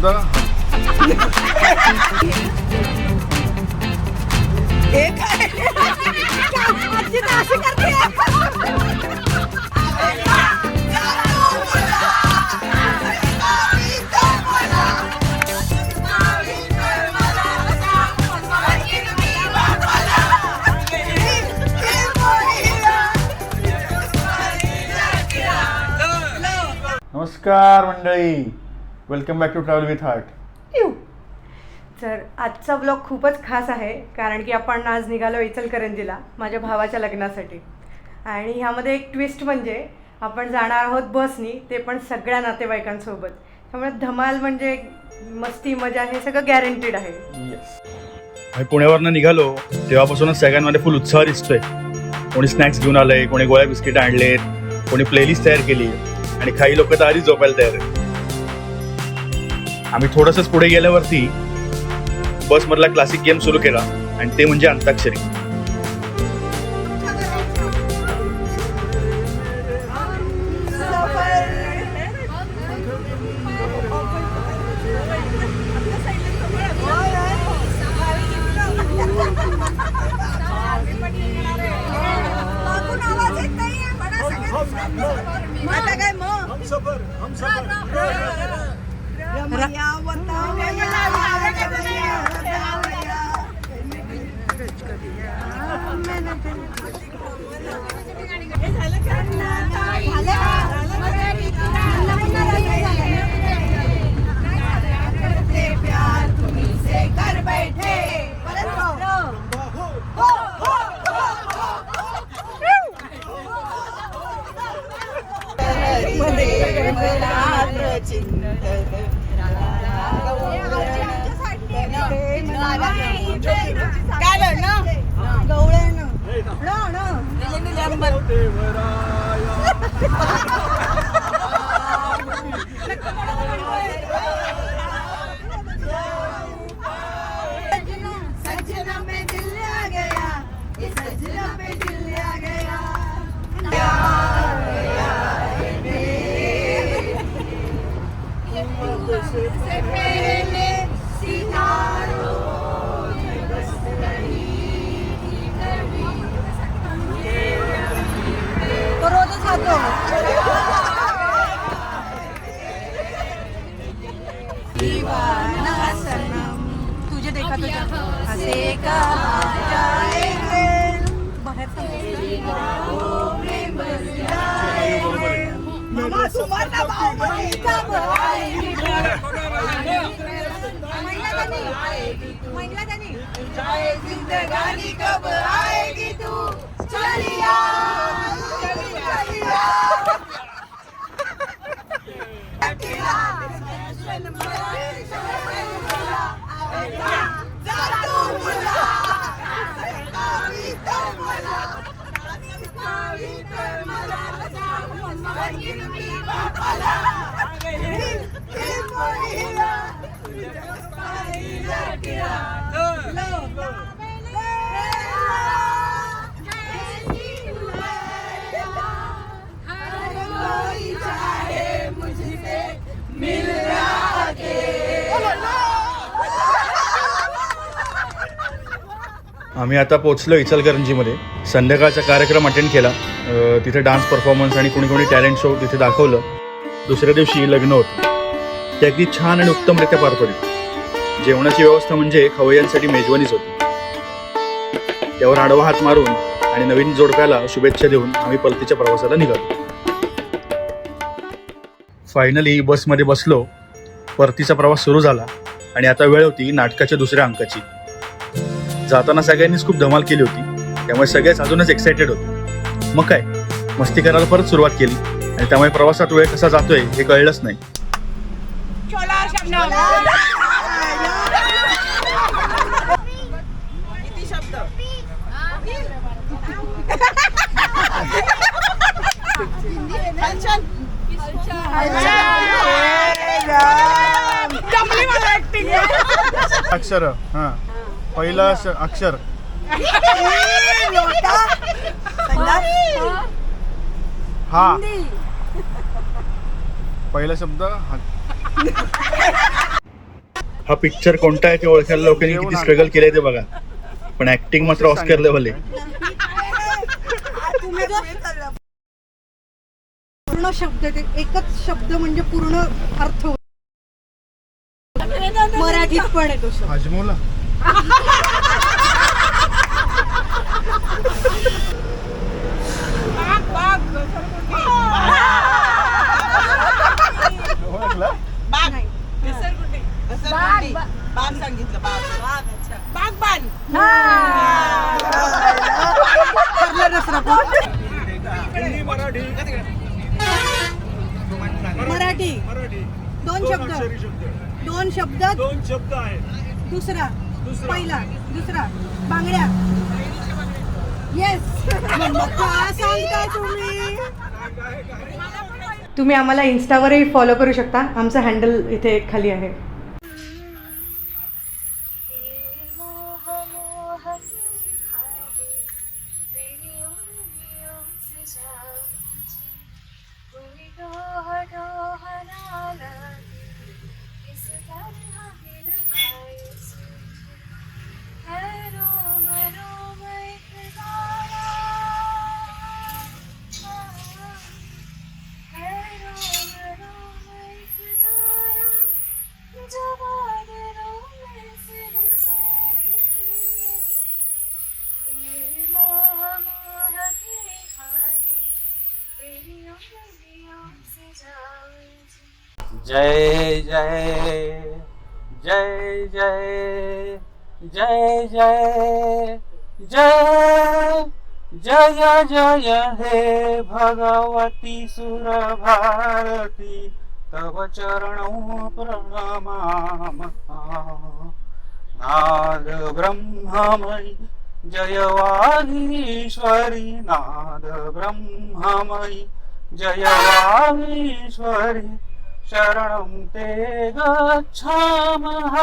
शब्द नमस्कार मंडळी, welcome back to travel with heart. तर आजचा ब्लॉग खूपच खास आहे कारण की आपण आज निघालो इचलकरंजीला माझ्या भावाच्या लग्नासाठी. आणि ह्यामध्ये एक ट्विस्ट म्हणजे आपण जाणार आहोत बसनी, ते पण सगळ्या नातेवाईकांसोबत. त्यामुळे धमाल म्हणजे मस्ती मजा हे सगळं गॅरंटीड आहे. आम्ही पुण्यावरनं निघालो तेव्हापासूनच सगळ्यांमध्ये फुल उत्साह दिसतोय. कोणी स्नॅक्स घेऊन आलंय, कोणी गोळ्या बिस्किट आणलेत, कोणी प्लेलिस्ट तयार केली आणि काही लोक तर आधीच झोपायला तयार आहेत. आम्ही थोडंसंच पुढे गेल्यावरती बसमधला क्लासिक गेम सुरू केला आणि ते म्हणजे अंताक्षरी. तुझे देखा तो हसे का जिंदगानी कब आएगी तू चलिया आम्ही आता पोहोचलो इचलकरंजीमध्ये. संध्याकाळचा कार्यक्रम अटेंड केला. तिथे डान्स परफॉर्मन्स आणि कोणी कोणी टॅलेंट शो तिथे दाखवलं. दुसऱ्या दिवशी लग्न होतं. ते अगदी छान आणि उत्तमरित्या पार पडली. जेवणाची व्यवस्था म्हणजे खवय्यांसाठी मेजवानीच होती. त्यावर आडवा हात मारून आणि नवीन जोडप्याला शुभेच्छा देऊन आम्ही परतीच्या प्रवासाला निघालो. फायनली बसमध्ये बसलो. परतीचा प्रवास सुरू झाला आणि आता वेळ होती नाटकाच्या दुसऱ्या अंकाची. जाताना सगळ्यांनीच खूप धमाल केली होती, त्यामुळे सगळेच अजूनच एक्सायटेड होते. मग काय, मस्ती करायला परत सुरुवात केली आणि त्यामुळे प्रवासात वेळ कसा जातोय हे कळलंच नाही. अक्षर, हा पहिला अक्षर हा पहिला शब्द हा पिक्चर कोणता आहे ते ओळखायला लोकांनी किती स्ट्रगल केलंय ते बघा. पण ऍक्टिंग मात्र ऑस्कर लेवल आहे. पूर्ण शब्द ते एकच शब्द म्हणजे पूर्ण अर्थ मराठीत पण आहे तो शब्द. हाजमोला. मराठी दोन शब्द आहे. दुसरा पहिला दुसरा बांगड्या. येस. सांगता तुम्ही आम्हाला इन्स्टावरही फॉलो करू शकता. आमचं हँडल इथे खाली आहे. जय जय जय जय जय जय जय जय जय हे भगवती सुर भारती तव चरणों प्रणमामः. नाद ब्रह्ममयि जय वागीश्वरी नाद ब्रह्ममयि जय वागीश्वरी शरणं ते गच्छामः.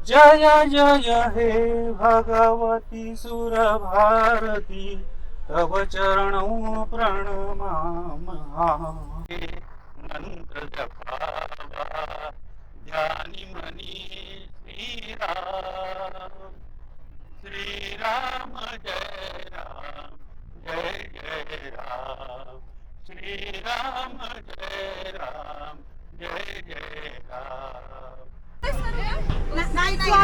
जय जय हे भगवती सुर भारती तव चरणों प्रणमामः. मंत्र जपावा ध्यानी मनी श्रीराम श्रीराम जय राम जय जय राम श्रीराम जय राम जय जय राम.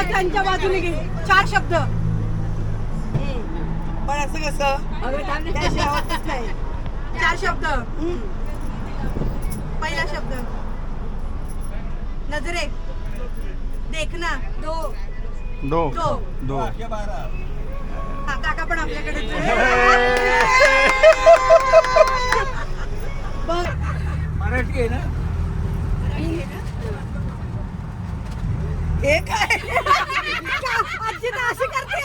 त्यांच्या बाजूने घे. 4 शब्द पण असं कसं 4 शब्द. पहिला शब्द नजरे देखना. दो दो दो दो. हा काका पण आपल्याकडे मराठी आहे ना. हे काय आजी तर अशी करते.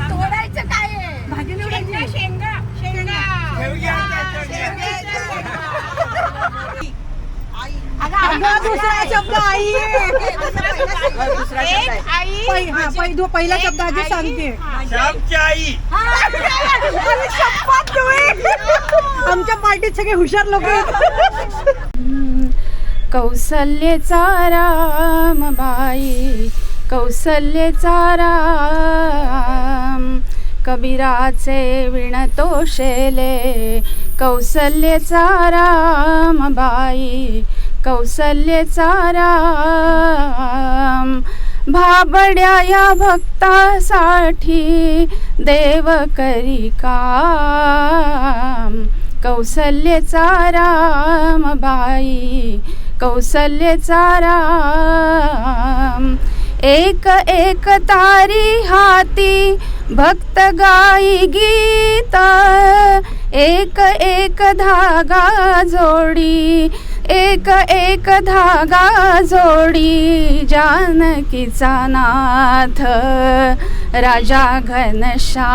तोडायचं काय आहे? भाजी निवडायची. शेंगा शेंगा अगं दुसरा शब्द आई आहे. पहिला शब्द आजी सांगते. श्यामची आई. शपथ तुम्ही. आमच्या पार्टीत सगळे हुशार लोक आहेत. कौसल्येचा राम बाई कौसल्येचा राम कबीराचे विणतो शेले कौसल्येचा राम बाई कौसल्येचा राम. भाबड्या या भक्तासाठी देव करी काम कौसल्येचा राम बाई कौसल्येचा राम. एक एक तारी हाती भक्त गाई गीत एक एक धागा जोडी एक एक धागा जोडी जानकीचा नाथ राजा घनश्याम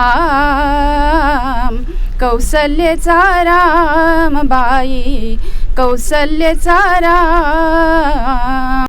कौसल्येचा राम बाई कौसल्येचा राम.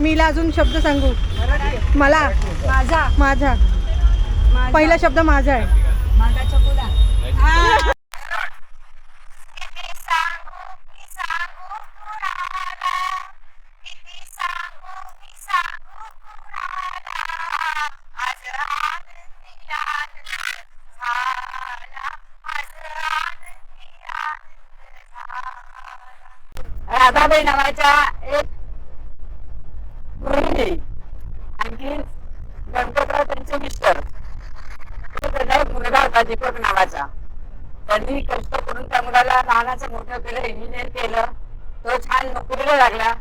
मीला अजून शब्द सांगू मला माझा माझा पहिला शब्द माझा आहे. राधाबाई नावाच्या एक गृहिणी, आणखी गणपतराव त्यांचे मिस्टर, त्यांना एक मुलगा होता दीपक नावाचा. त्यांनी कष्ट करून त्या मुलाला लहानाचं मोठं केलं, इंजिनियर केलं. तो छान नोकरीला लागला,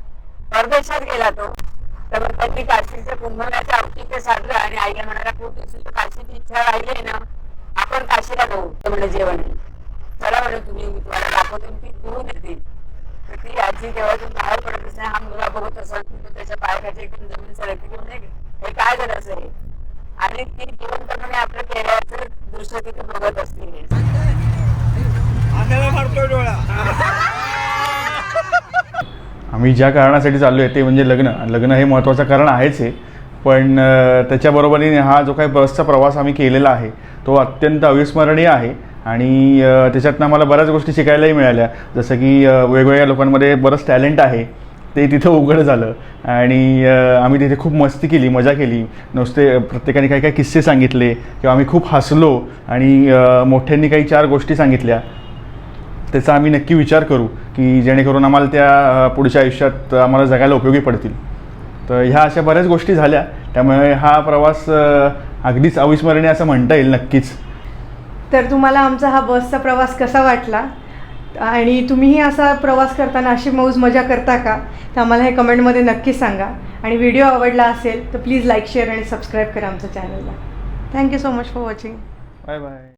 परदेशात गेला तो. तर मग त्यांनी काशीचं कुंभमेळ्याचं औचित्य साधलं आणि आईला म्हणाला, खूप दिवसाची काशीची इच्छा राहिली ना, आपण काशीला जाऊ. ते म्हणजे जेवण चला म्हणून तुम्ही मी तुम्हाला दाखवतो. ती गुरु देते. तर ती आजी देवातून बाहेर पडत असते. हा मुलगा बघत असेल तो त्याच्या पायाखाली एकदम जमीन सरकते की म्हणजे हे काय झालं असेल. आणि ती जिवंतपणे आपल्या चेहऱ्याचं दृश्य तिथे बघत असते. मारतोय डोळा. आम्ही ज्या कारणासाठी चाललो आहे ते म्हणजे लग्न हे महत्त्वाचं कारण आहेच आहे. पण त्याच्याबरोबरीने हा जो काही बसचा प्रवास आम्ही केलेला आहे तो अत्यंत अविस्मरणीय आहे. आणि त्याच्यातनं आम्हाला बऱ्याच गोष्टी शिकायलाही मिळाल्या. जसं की वेगवेगळ्या लोकांमध्ये बरंच टॅलेंट आहे ते तिथं उघड झालं. आणि आम्ही तिथे खूप मस्ती केली, मजा केली. नुसते प्रत्येकाने काही काही किस्से सांगितले किंवा आम्ही खूप हसलो आणि मोठ्यांनी काही 4 गोष्टी सांगितल्या. त्याचा आम्ही नक्की विचार करू की जेणेकरून आम्हाला त्या पुढच्या आयुष्यात आम्हाला जगायला उपयोगी पडतील. तर ह्या अशा बऱ्याच गोष्टी झाल्या. त्यामुळे हा प्रवास अगदीच अविस्मरणीय असं म्हणता येईल नक्कीच. तर तुम्हाला आमचा हा बसचा प्रवास कसा वाटला आणि तुम्हीही असा प्रवास करताना अशी मौज मजा करता का, तर आम्हाला हे कमेंटमध्ये नक्कीच सांगा. आणि व्हिडिओ आवडला असेल तर प्लीज लाईक, शेअर आणि सबस्क्राईब करा आमच्या चॅनलला. Thank you so much for watching. Bye bye.